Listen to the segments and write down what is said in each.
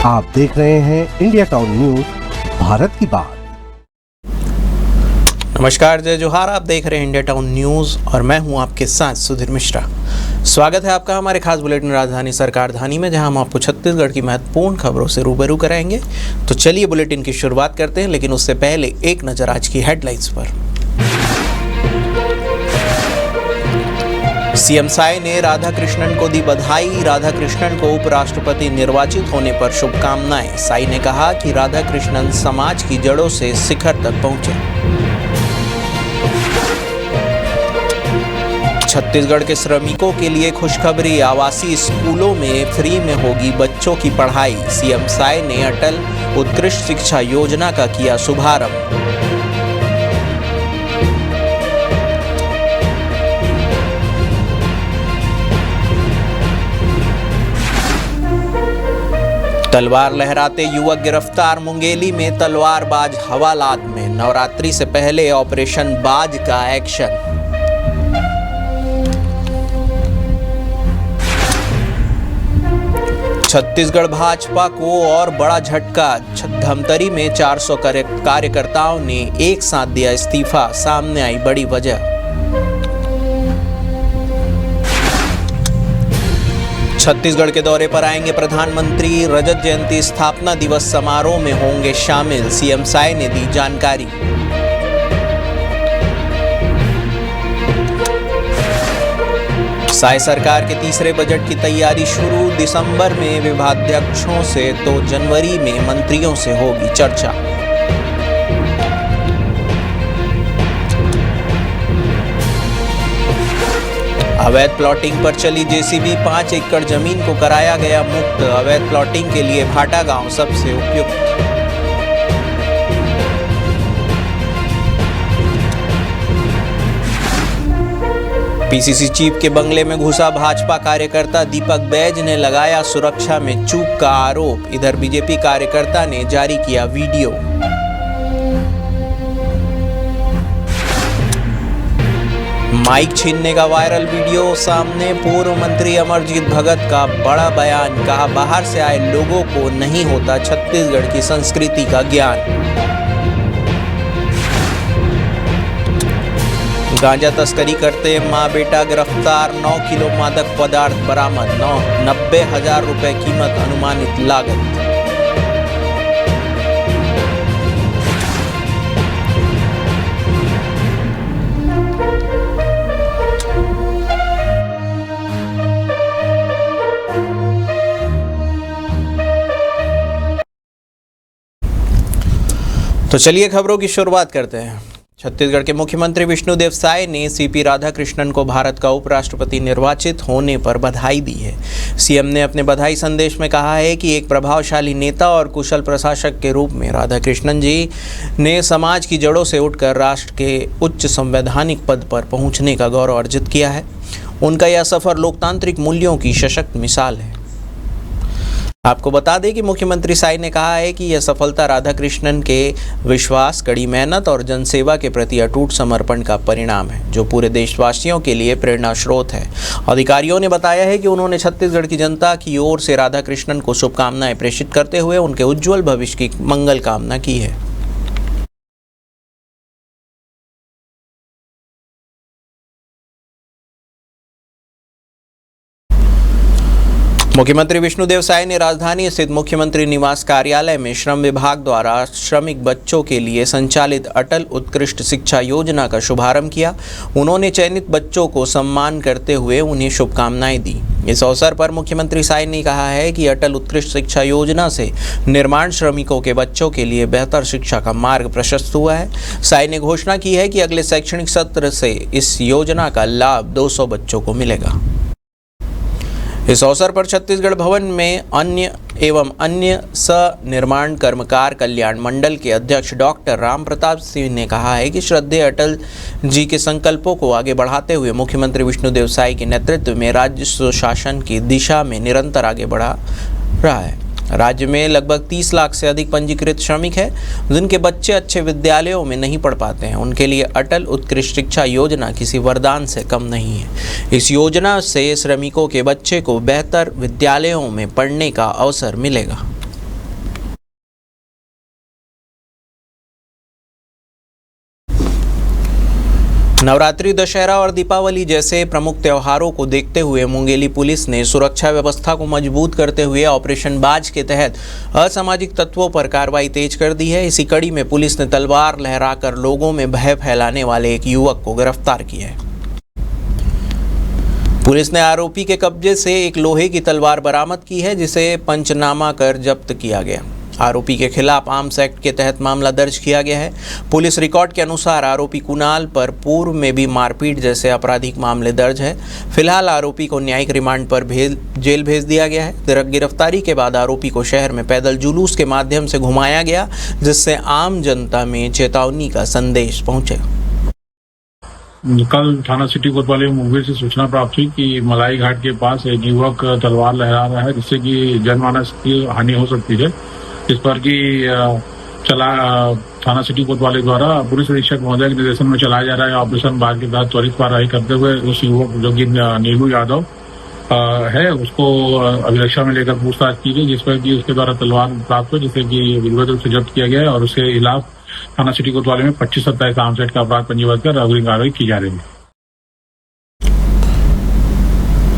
आप देख रहे हैं इंडिया टाउन न्यूज, भारत की बात। नमस्कार, जय जोहार। आप देख रहे हैं इंडिया टाउन न्यूज़ और मैं हूं आपके साथ सुधीर मिश्रा। स्वागत है आपका हमारे खास बुलेटिन राजधानी सरकारधानी में, जहां हम आपको छत्तीसगढ़ की महत्वपूर्ण खबरों से रूबरू कराएंगे। तो चलिए बुलेटिन की शुरुआत करते हैं, लेकिन उससे पहले एक नज़र आज की हेडलाइंस पर। सीएम साय ने राधाकृष्णन को दी बधाई। राधाकृष्णन को उपराष्ट्रपति निर्वाचित होने पर शुभकामनाएं। साय ने कहा कि राधाकृष्णन समाज की जड़ों से शिखर तक पहुंचे। छत्तीसगढ़ के श्रमिकों के लिए खुशखबरी। आवासीय स्कूलों में फ्री में होगी बच्चों की पढ़ाई। सीएम साय ने अटल उत्कृष्ट शिक्षा योजना का किया शुभारंभ। तलवार लहराते युवक गिरफ्तार। मुंगेली में तलवारबाज हवालात में। नवरात्रि से पहले ऑपरेशन बाज का एक्शन। छत्तीसगढ़ भाजपा को और बड़ा झटका। धमतरी में 400 कार्यकर्ताओं ने एक साथ दिया इस्तीफा। सामने आई बड़ी वजह। छत्तीसगढ़ के दौरे पर आएंगे प्रधानमंत्री। रजत जयंती स्थापना दिवस समारोह में होंगे शामिल। सीएम साय ने दी जानकारी। साय सरकार के तीसरे बजट की तैयारी शुरू। दिसंबर में विभागाध्यक्षों से तो जनवरी में मंत्रियों से होगी चर्चा। अवैध प्लॉटिंग पर चली जेसीबी। 5 एकड़ जमीन को कराया गया मुक्त। अवैध प्लॉटिंग के लिए भाटा गांव सबसे उपयुक्त। पीसीसी चीफ के बंगले में घुसा भाजपा कार्यकर्ता। दीपक बैज ने लगाया सुरक्षा में चूक का आरोप। इधर बीजेपी कार्यकर्ता ने जारी किया वीडियो। माइक छीनने का वायरल वीडियो सामने। पूर्व मंत्री अमरजीत भगत का बड़ा बयान। कहा, बाहर से आए लोगों को नहीं होता छत्तीसगढ़ की संस्कृति का ज्ञान। गांजा तस्करी करते मां बेटा गिरफ्तार। 9 किलो मादक पदार्थ बरामद। 90,000 रुपए कीमत अनुमानित लागत। तो चलिए खबरों की शुरुआत करते हैं। छत्तीसगढ़ के मुख्यमंत्री विष्णुदेव साय ने सीपी राधाकृष्णन को भारत का उपराष्ट्रपति निर्वाचित होने पर बधाई दी है। सीएम ने अपने बधाई संदेश में कहा है कि एक प्रभावशाली नेता और कुशल प्रशासक के रूप में राधाकृष्णन जी ने समाज की जड़ों से उठकर राष्ट्र के उच्च संवैधानिक पद पर पहुंचने का गौरव अर्जित किया है। उनका यह सफर लोकतांत्रिक मूल्यों की सशक्त मिसाल है। आपको बता दें कि मुख्यमंत्री साय ने कहा है कि यह सफलता राधाकृष्णन के विश्वास, कड़ी मेहनत और जनसेवा के प्रति अटूट समर्पण का परिणाम है, जो पूरे देशवासियों के लिए प्रेरणा स्रोत है। अधिकारियों ने बताया है कि उन्होंने छत्तीसगढ़ की जनता की ओर से राधाकृष्णन को शुभकामनाएं प्रेषित करते हुए उनके उज्जवल भविष्य की मंगल कामना की है। मुख्यमंत्री विष्णुदेव साय ने राजधानी स्थित मुख्यमंत्री निवास कार्यालय में श्रम विभाग द्वारा श्रमिक बच्चों के लिए संचालित अटल उत्कृष्ट शिक्षा योजना का शुभारंभ किया। उन्होंने चयनित बच्चों को सम्मान करते हुए उन्हें शुभकामनाएं दी। इस अवसर पर मुख्यमंत्री साय ने कहा है कि अटल उत्कृष्ट शिक्षा योजना से निर्माण श्रमिकों के बच्चों के लिए बेहतर शिक्षा का मार्ग प्रशस्त हुआ है। साय ने घोषणा की है कि अगले शैक्षणिक सत्र से इस योजना का लाभ 200 बच्चों को मिलेगा। इस अवसर पर छत्तीसगढ़ भवन में अन्य सनिर्माण कर्मकार कल्याण मंडल के अध्यक्ष डॉक्टर राम प्रताप सिंह ने कहा है कि श्रद्धेय अटल जी के संकल्पों को आगे बढ़ाते हुए मुख्यमंत्री विष्णुदेव साय के नेतृत्व में राज्य सुशासन की दिशा में निरंतर आगे बढ़ा रहा है। राज्य में लगभग 30 लाख से अधिक पंजीकृत श्रमिक हैं, जिनके बच्चे अच्छे विद्यालयों में नहीं पढ़ पाते हैं। उनके लिए अटल उत्कृष्ट शिक्षा योजना किसी वरदान से कम नहीं है। इस योजना से श्रमिकों के बच्चे को बेहतर विद्यालयों में पढ़ने का अवसर मिलेगा। नवरात्रि, दशहरा और दीपावली जैसे प्रमुख त्योहारों को देखते हुए मुंगेली पुलिस ने सुरक्षा व्यवस्था को मजबूत करते हुए ऑपरेशन बाज के तहत असामाजिक तत्वों पर कार्रवाई तेज कर दी है। इसी कड़ी में पुलिस ने तलवार लहराकर लोगों में भय फैलाने वाले एक युवक को गिरफ्तार किया है। पुलिस ने आरोपी के कब्जे से एक लोहे की तलवार बरामद की है, जिसे पंचनामा कर जब्त किया गया। आरोपी के खिलाफ आर्म्स एक्ट के तहत मामला दर्ज किया गया है। पुलिस रिकॉर्ड के अनुसार आरोपी कुणाल पर पूर्व में भी मारपीट जैसे आपराधिक मामले दर्ज है। फिलहाल आरोपी को न्यायिक रिमांड पर जेल भेज दिया गया है। गिरफ्तारी के बाद आरोपी को शहर में पैदल जुलूस के माध्यम से घुमाया गया, जिससे आम जनता में चेतावनी का संदेश पहुंचे। कल थाना सिटी कोतवाली मुंगेर से सूचना प्राप्त हुई कि मलाई घाट के पास एक युवक तलवार लहरा रहा है, जिससे कि जनमानस की हानि हो सकती है। इस पर कि थाना सिटी कोतवाली द्वारा पुलिस अधीक्षक महोदय के निर्देशन में चलाया जा रहा है ऑपरेशन बाग के तहत त्वरित कार्रवाई करते हुए उस युवक जो कि नीलू यादव है, उसको अभिरक्षा में लेकर पूछताछ की गई, जिस पर कि उसके द्वारा तलवार प्राप्त हुई, जिसे कि विधिवत रूप से जब्त किया गया है और उसके खिलाफ थाना सिटी कोतवाली में 25-27 आर्म्स एक्ट का अपराध पंजीबद्ध कर अग्रिम कार्रवाई की जा रही है।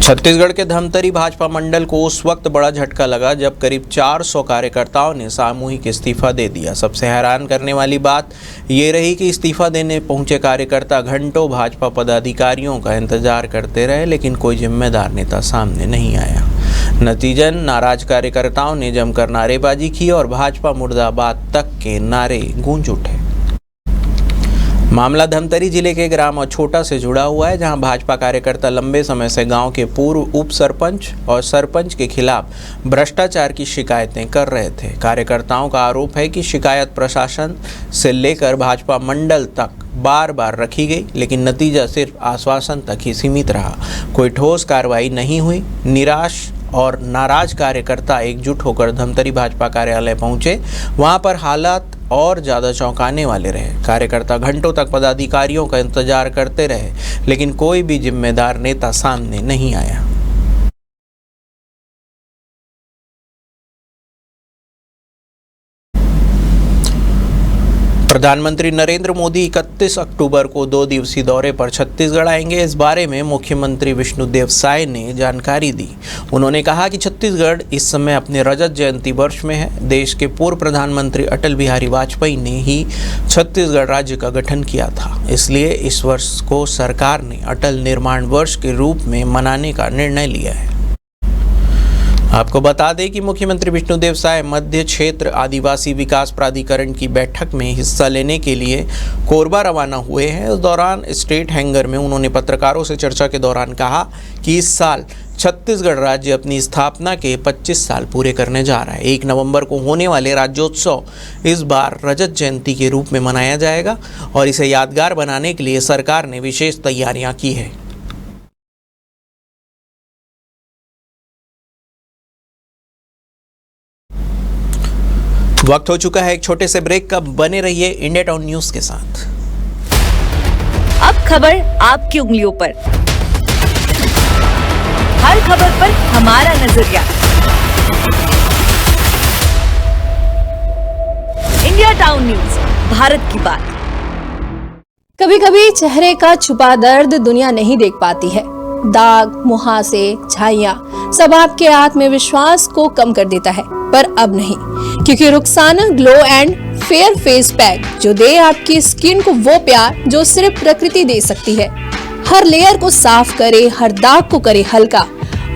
छत्तीसगढ़ के धमतरी भाजपा मंडल को उस वक्त बड़ा झटका लगा जब करीब 400 कार्यकर्ताओं ने सामूहिक इस्तीफा दे दिया। सबसे हैरान करने वाली बात ये रही कि इस्तीफा देने पहुंचे कार्यकर्ता घंटों भाजपा पदाधिकारियों का इंतजार करते रहे, लेकिन कोई जिम्मेदार नेता सामने नहीं आया। नतीजन नाराज कार्यकर्ताओं ने जमकर नारेबाजी की और भाजपा मुर्दाबाद तक के नारे गूंज उठे। मामला धमतरी जिले के ग्राम अछोटा से जुड़ा हुआ है, जहां भाजपा कार्यकर्ता लंबे समय से गांव के पूर्व उप सरपंच और सरपंच के खिलाफ भ्रष्टाचार की शिकायतें कर रहे थे। कार्यकर्ताओं का आरोप है कि शिकायत प्रशासन से लेकर भाजपा मंडल तक बार बार रखी गई, लेकिन नतीजा सिर्फ आश्वासन तक ही सीमित रहा। कोई ठोस कार्रवाई नहीं हुई। निराश और नाराज कार्यकर्ता एकजुट होकर धमतरी भाजपा कार्यालय पहुंचे। वहां पर हालात और ज़्यादा चौंकाने वाले रहे। कार्यकर्ता घंटों तक पदाधिकारियों का इंतजार करते रहे, लेकिन कोई भी जिम्मेदार नेता सामने नहीं आया। प्रधानमंत्री नरेंद्र मोदी 31 अक्टूबर को 2 दिवसीय दौरे पर छत्तीसगढ़ आएंगे। इस बारे में मुख्यमंत्री विष्णुदेव साय ने जानकारी दी। उन्होंने कहा कि छत्तीसगढ़ इस समय अपने रजत जयंती वर्ष में है। देश के पूर्व प्रधानमंत्री अटल बिहारी वाजपेयी ने ही छत्तीसगढ़ राज्य का गठन किया था, इसलिए इस वर्ष को सरकार ने अटल निर्माण वर्ष के रूप में मनाने का निर्णय लिया है। आपको बता दें कि मुख्यमंत्री विष्णुदेव साय मध्य क्षेत्र आदिवासी विकास प्राधिकरण की बैठक में हिस्सा लेने के लिए कोरबा रवाना हुए हैं। इस दौरान स्टेट हैंगर में उन्होंने पत्रकारों से चर्चा के दौरान कहा कि इस साल छत्तीसगढ़ राज्य अपनी स्थापना के 25 साल पूरे करने जा रहा है। 1 नवंबर को होने वाले राज्योत्सव इस बार रजत जयंती के रूप में मनाया जाएगा और इसे यादगार बनाने के लिए सरकार ने विशेष तैयारियां की है। वक्त हो चुका है एक छोटे से ब्रेक का। बने रहिए इंडिया टाउन न्यूज के साथ। अब खबर आपकी उंगलियों पर, हर खबर पर हमारा नजरिया। इंडिया टाउन न्यूज, भारत की बात। कभी कभी चेहरे का छुपा दर्द दुनिया नहीं देख पाती है। दाग, मुहासे, झाइयां सब आपके आत्मविश्वास को कम कर देता है, पर अब नहीं, क्योंकि Rukhsana glow and fair face pack जो दे आपकी स्किन को वो प्यार जो सिर्फ प्रकृति दे सकती है। हर लेयर को साफ करे, हर दाग को करे हल्का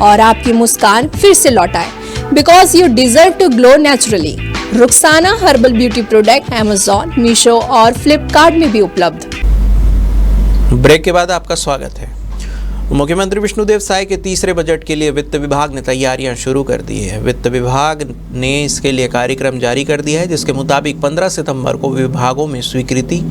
और आपकी मुस्कान फिर से लौटाए, because you deserve to glow naturally. Rukhsana herbal beauty product Amazon, Meesho और फ्लिपकार्ट में भी उपलब्ध। ब्रेक के बाद आपका स्वागत है। मुख्यमंत्री विष्णुदेव साय के तीसरे बजट के लिए वित्त विभाग ने तैयारियां शुरू कर दी है। वित्त विभाग ने इसके लिए कार्यक्रम जारी कर दिया है, जिसके मुताबिक 15 सितंबर को विभागों में स्वीकृति,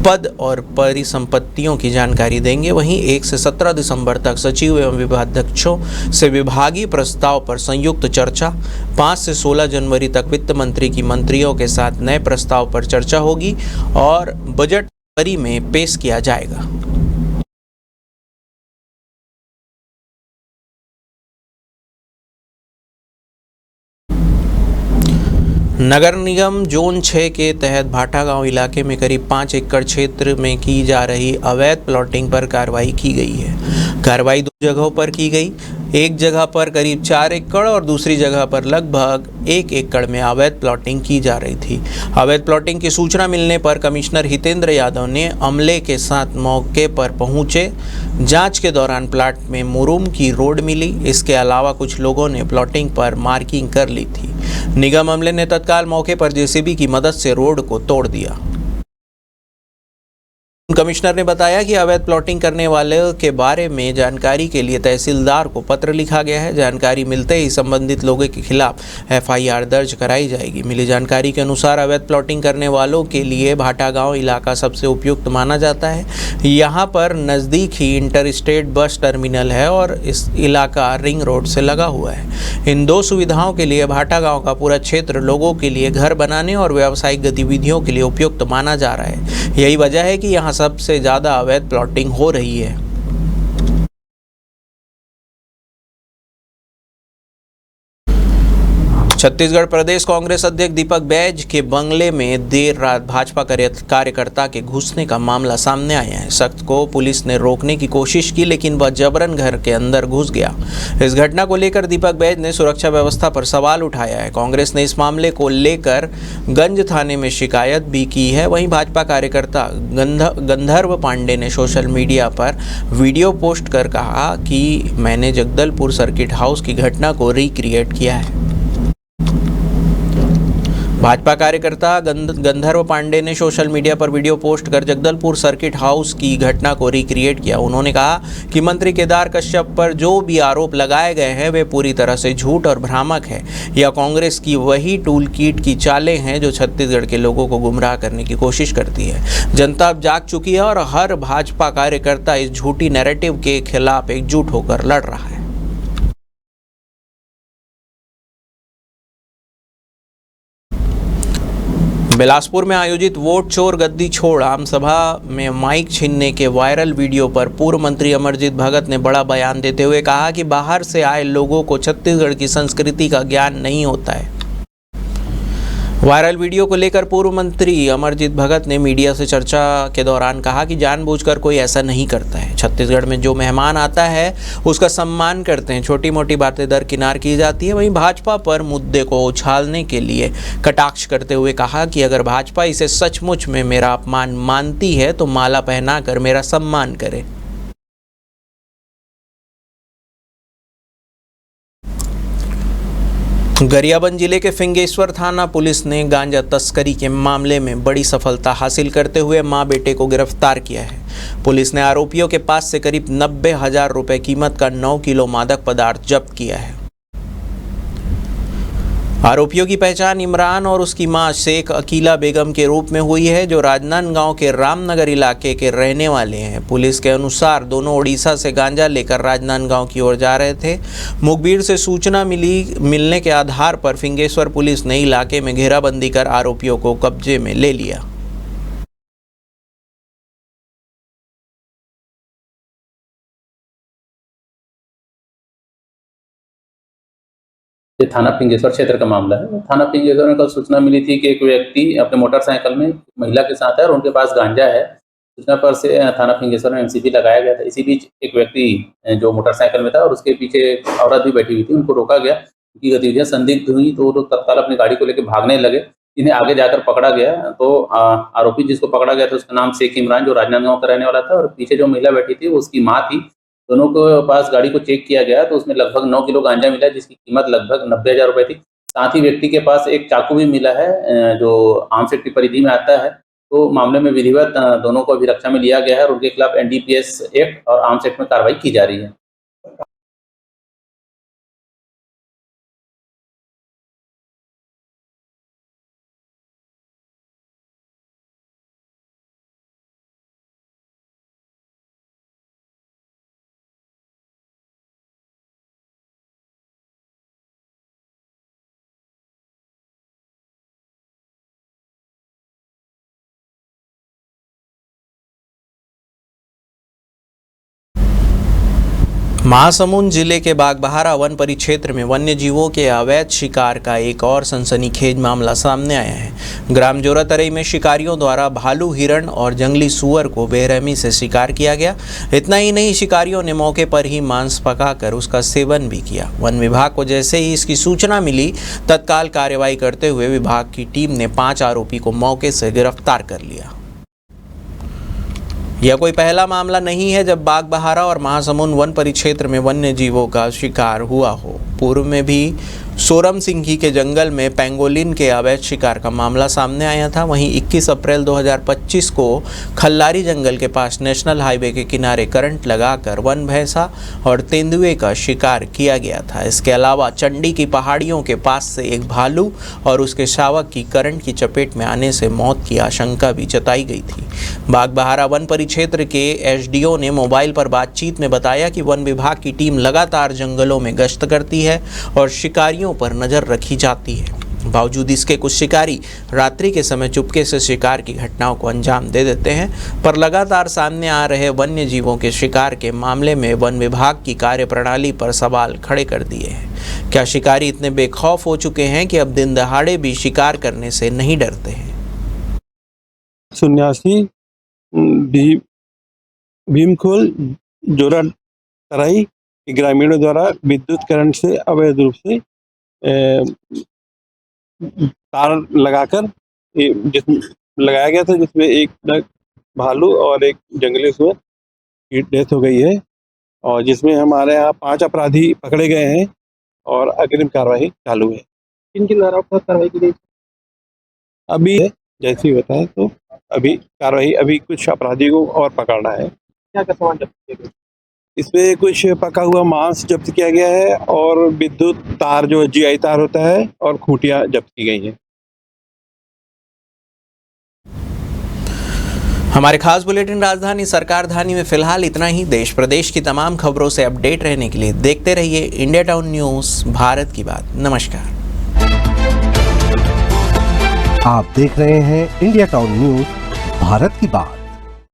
पद और परिसंपत्तियों की जानकारी देंगे। वहीं 1 से 17 दिसंबर तक सचिव एवं विभागाध्यक्षों से विभागीय प्रस्ताव पर संयुक्त चर्चा। 5 से 16 जनवरी तक वित्त मंत्री की मंत्रियों के साथ नए प्रस्ताव पर चर्चा होगी और बजट फरवरी में पेश किया जाएगा। नगर निगम जोन 6 के तहत भाटा गांव इलाके में करीब 5 एकड़ क्षेत्र में की जा रही अवैध प्लॉटिंग पर कार्रवाई की गई है। कार्रवाई 2 जगहों पर की गई। एक जगह पर करीब 4 एकड़ और दूसरी जगह पर लगभग 1 एकड़ में अवैध प्लॉटिंग की जा रही थी। अवैध प्लॉटिंग की सूचना मिलने पर कमिश्नर हितेंद्र यादव ने अमले के साथ मौके पर पहुंचे। जांच के दौरान प्लाट में मुरुम की रोड मिली। इसके अलावा कुछ लोगों ने प्लॉटिंग पर मार्किंग कर ली थी। निगम अमले ने तत्काल मौके पर जेसीबी की मदद से रोड को तोड़ दिया। कमिश्नर ने बताया कि अवैध प्लॉटिंग करने वाले के बारे में जानकारी के लिए तहसीलदार को पत्र लिखा गया है। जानकारी मिलते ही संबंधित लोगों के खिलाफ एफआईआर दर्ज कराई जाएगी। मिली जानकारी के अनुसार अवैध प्लॉटिंग करने वालों के लिए भाटा गांव इलाका सबसे उपयुक्त माना जाता है। यहां पर नज़दीक ही इंटर स्टेट बस टर्मिनल है और इस इलाका रिंग रोड से लगा हुआ है। इन 2 सुविधाओं के लिए भाटा गाँव का पूरा क्षेत्र लोगों के लिए घर बनाने और व्यावसायिक गतिविधियों के लिए उपयुक्त माना जा रहा है। यही वजह है कि यहाँ सबसे ज़्यादा अवैध प्लॉटिंग हो रही है। छत्तीसगढ़ प्रदेश कांग्रेस अध्यक्ष दीपक बैज के बंगले में देर रात भाजपा कार्यकर्ता के घुसने का मामला सामने आया है। शख्स को पुलिस ने रोकने की कोशिश की, लेकिन वह जबरन घर के अंदर घुस गया। इस घटना को लेकर दीपक बैज ने सुरक्षा व्यवस्था पर सवाल उठाया है। कांग्रेस ने इस मामले को लेकर गंज थाने में शिकायत भी की है। वहीं भाजपा कार्यकर्ता गंधर्व पांडे ने सोशल मीडिया पर वीडियो पोस्ट कर कहा कि मैंने जगदलपुर सर्किट हाउस की घटना को रिक्रिएट किया है। भाजपा कार्यकर्ता गंधर्व पांडे ने सोशल मीडिया पर वीडियो पोस्ट कर जगदलपुर सर्किट हाउस की घटना को रिक्रिएट किया। उन्होंने कहा कि मंत्री केदार कश्यप पर जो भी आरोप लगाए गए हैं वे पूरी तरह से झूठ और भ्रामक है। यह कांग्रेस की वही टूल किट की चालें हैं जो छत्तीसगढ़ के लोगों को गुमराह करने की कोशिश करती है। जनता अब जाग चुकी है और हर भाजपा कार्यकर्ता इस झूठी नैरेटिव के खिलाफ एकजुट होकर लड़ रहा है। बिलासपुर में आयोजित वोट चोर गद्दी छोड़ आम सभा में माइक छीनने के वायरल वीडियो पर पूर्व मंत्री अमरजीत भगत ने बड़ा बयान देते हुए कहा कि बाहर से आए लोगों को छत्तीसगढ़ की संस्कृति का ज्ञान नहीं होता है। वायरल वीडियो को लेकर पूर्व मंत्री अमरजीत भगत ने मीडिया से चर्चा के दौरान कहा कि जानबूझकर कोई ऐसा नहीं करता है। छत्तीसगढ़ में जो मेहमान आता है उसका सम्मान करते हैं। छोटी मोटी बातें दरकिनार की जाती है। वहीं भाजपा पर मुद्दे को उछालने के लिए कटाक्ष करते हुए कहा कि अगर भाजपा इसे सचमुच में मेरा अपमान मानती है तो माला पहनाकर मेरा सम्मान करे। गरियाबंद जिले के फिंगेश्वर थाना पुलिस ने गांजा तस्करी के मामले में बड़ी सफलता हासिल करते हुए मां बेटे को गिरफ्तार किया है। पुलिस ने आरोपियों के पास से करीब 90,000 रुपए कीमत का 9 किलो मादक पदार्थ जब्त किया है। आरोपियों की पहचान इमरान और उसकी मां शेख अकीला बेगम के रूप में हुई है, जो राजनांदगांव के रामनगर इलाके के रहने वाले हैं। पुलिस के अनुसार दोनों ओडिशा से गांजा लेकर राजनांदगांव की ओर जा रहे थे। मुखबिर से सूचना मिलने के आधार पर फिंगेश्वर पुलिस ने इलाके में घेराबंदी कर आरोपियों को कब्जे में ले लिया। ये थाना फिंगेश्वर क्षेत्र का मामला है। थाना फिंगेश्वर में कल सूचना मिली थी कि एक व्यक्ति अपने मोटरसाइकिल में महिला के साथ है और उनके पास गांजा है। सूचना पर से थाना फिंगेश्वर में एमसीपी लगाया गया था। इसी बीच एक व्यक्ति जो मोटरसाइकिल में था और उसके पीछे एक औरत भी बैठी हुई थी, उनको रोका गया। उनकी गतिविधियां संदिग्ध हुई तो वो लोग तत्काल अपनी गाड़ी को लेकर भागने लगे। इन्हें आगे जाकर पकड़ा गया तो आरोपी जिसको पकड़ा गया था उसका नाम शेख इमरान, जो राजनांदगांव का रहने वाला था, और पीछे जो महिला बैठी थी वो उसकी माँ थी। दोनों को पास गाड़ी को चेक किया गया तो उसमें लगभग 9 किलो गांजा मिला, जिसकी कीमत लगभग 90,000 रुपए थी। साथ ही व्यक्ति के पास एक चाकू भी मिला है जो आर्म्स एक्ट की परिधि में आता है। तो मामले में विधिवत दोनों को अभिरक्षा में लिया गया है और उनके खिलाफ एनडीपीएस एक्ट और आर्म्स एक्ट में कार्रवाई की जा रही है। महासमुंद जिले के बागबहारा वन परिक्षेत्र में वन्य जीवों के अवैध शिकार का एक और सनसनीखेज मामला सामने आया है। ग्राम जोरातरई में शिकारियों द्वारा भालू, हिरण और जंगली सूअर को बेरहमी से शिकार किया गया। इतना ही नहीं, शिकारियों ने मौके पर ही मांस पकाकर उसका सेवन भी किया। वन विभाग को जैसे ही इसकी सूचना मिली, तत्काल कार्रवाई करते हुए विभाग की टीम ने 5 आरोपी को मौके से गिरफ्तार कर लिया। यह कोई पहला मामला नहीं है जब बागबहारा और महासमुंद वन परिक्षेत्र में वन्य जीवों का शिकार हुआ हो। पूर्व में भी सोरम सिंघी के जंगल में पेंगोलिन के अवैध शिकार का मामला सामने आया था। वहीं 21 अप्रैल 2025 को खल्लारी जंगल के पास नेशनल हाईवे के किनारे करंट लगाकर वन भैंसा और तेंदुए का शिकार किया गया था। इसके अलावा चंडी की पहाड़ियों के पास से एक भालू और उसके शावक की करंट की चपेट में आने से मौत की आशंका भी जताई गई थी। बागबहारा वन परिक्षेत्र के एसडीओ ने मोबाइल पर बातचीत में बताया कि वन विभाग की टीम लगातार जंगलों में गश्त करती है और शिकारियों पर नजर रखी जाती है। बावजूद इसके कुछ शिकारी रात्रि के समय चुपके से शिकार की घटनाओं को अंजाम दे देते हैं, पर लगातार सामने आ रहे वन्य जीवों के शिकार के मामले में वन विभाग की कार्यप्रणाली पर सवाल खड़े कर दिए हैं। क्या शिकारी इतने बेखौफ हो चुके हैं कि अब दिन दहाड़े भी शिकार करने से नहीं डरते हैं? 87 भीमखोल जोरातरई ग्रामीणों द्वारा विद्युत करंट से अवैध रूप से तार लगाकर लगाया गया था, जिसमें एक भालू और एक जंगली सूअर की डेथ हो गई है और जिसमें हमारे यहाँ 5 अपराधी पकड़े गए हैं और अग्रिम कार्रवाई चालू है। इनके द्वारा कार्रवाई की गई अभी जैसे ही होता है तो अभी कार्रवाई, अभी कुछ अपराधियों को और पकड़ना है। क्या सामान जब्त किया गया? इसमें कुछ पका हुआ मांस जब्त किया गया है और विद्युत तार जो जीआई तार होता है और खूंटियां जब्त की गई हैं। हमारे खास बुलेटिन राजधानी सरकार धानी में फिलहाल इतना ही। देश प्रदेश की तमाम खबरों से अपडेट रहने के लिए देखते रहिए इंडिया टाउन न्यूज़, भारत की बात। नमस्कार। आप देख रहे हैं इंडिया टाउन न्यूज़, भारत की बात।